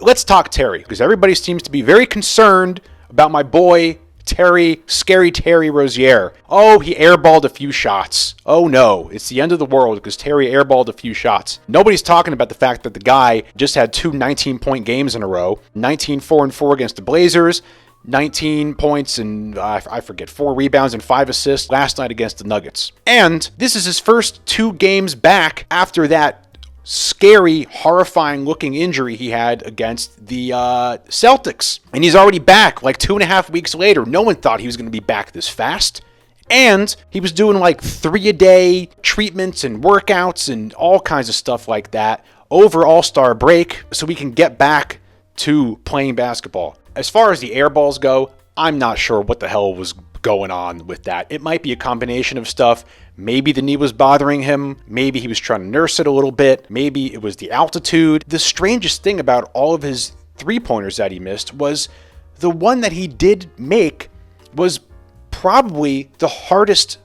let's talk Terry, because everybody seems to be very concerned about my boy Terry, scary Terry Rozier. Oh, he airballed a few shots. Oh no, it's the end of the world because Terry airballed a few shots. Nobody's talking about the fact that the guy just had two 19-point games in a row, 19-4-4 against the Blazers, 19 points and, I forget, 4 rebounds and 5 assists last night against the Nuggets. And this is his first 2 games back after that scary, horrifying-looking injury he had against the Celtics. And he's already back like 2.5 weeks later. No one thought he was going to be back this fast. And he was doing like 3-a-day treatments and workouts and all kinds of stuff like that over All-Star break so we can get back to playing basketball. As far as the air balls go, I'm not sure what the hell was going on with that. It might be a combination of stuff. Maybe the knee was bothering him. Maybe he was trying to nurse it a little bit. Maybe it was the altitude. The strangest thing about all of his three-pointers that he missed was the one that he did make was probably the hardest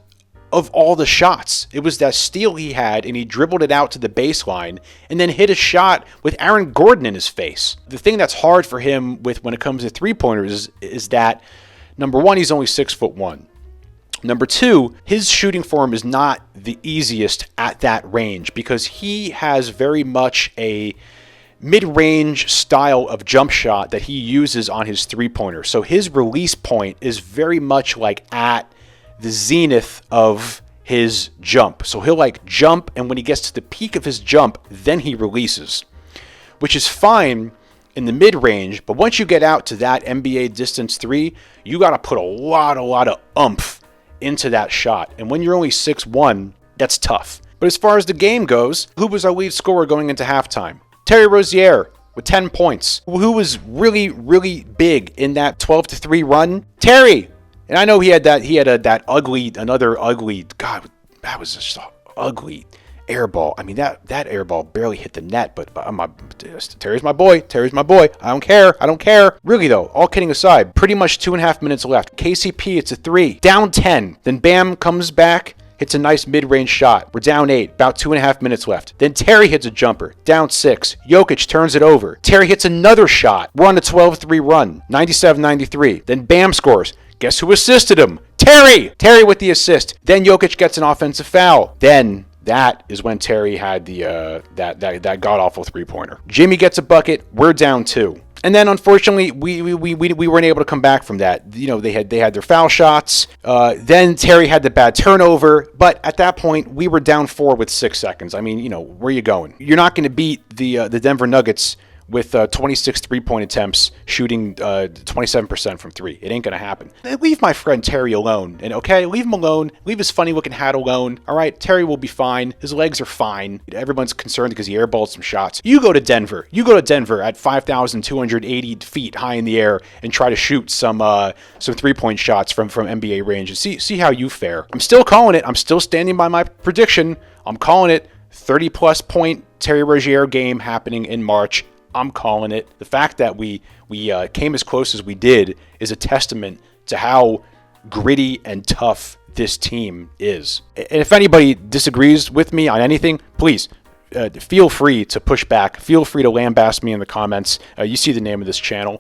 of all the shots. It was that steal he had, and he dribbled it out to the baseline and then hit a shot with Aaron Gordon in his face. The thing that's hard for him when it comes to three-pointers is that, number one, he's only 6'1". Number two, his shooting form is not the easiest at that range because he has very much a mid-range style of jump shot that he uses on his three-pointer. So his release point is very much like at the zenith of his jump. So he'll like jump, and when he gets to the peak of his jump, then he releases, which is fine in the mid-range, but once you get out to that NBA distance three, you got to put a lot of oomph into that shot. And when you're only 6'1", that's tough. But as far as the game goes, who was our lead scorer going into halftime? Terry Rozier with 10 points. Who was really, really big in that 12-3 run? Terry! And I know he had another ugly, God, that was just an ugly air ball. I mean, that air ball barely hit the net, but Terry's my boy. Terry's my boy. I don't care. Really, though, all kidding aside, pretty much 2.5 minutes left. KCP, it's a 3. Down 10. Then Bam comes back, hits a nice mid-range shot. We're down 8. About 2.5 minutes left. Then Terry hits a jumper. Down 6. Jokic turns it over. Terry hits another shot. We're on a 12-3 run. 97-93. Then Bam scores. Guess who assisted him? Terry! Terry with the assist. Then Jokic gets an offensive foul. Then that is when Terry had the that god-awful three-pointer. Jimmy gets a bucket. We're down 2. And then, unfortunately, we weren't able to come back from that. You know, they had their foul shots. Then Terry had the bad turnover. But at that point, we were down 4 with 6 seconds. I mean, you know, where are you going? You're not going to beat the Denver Nuggets with 26 three-point attempts, shooting 27% from 3. It ain't going to happen. Leave my friend Terry alone. And okay, leave him alone. Leave his funny-looking hat alone. All right, Terry will be fine. His legs are fine. Everyone's concerned because he airballed some shots. You go to Denver. You go to Denver at 5,280 feet high in the air and try to shoot some three-point shots from NBA range and see how you fare. I'm still calling it. I'm still standing by my prediction. I'm calling it 30-plus point Terry Rozier game happening in March. I'm calling it. The fact that we came as close as we did is a testament to how gritty and tough this team is. And if anybody disagrees with me on anything, please feel free to push back. Feel free to lambaste me in the comments. You see the name of this channel.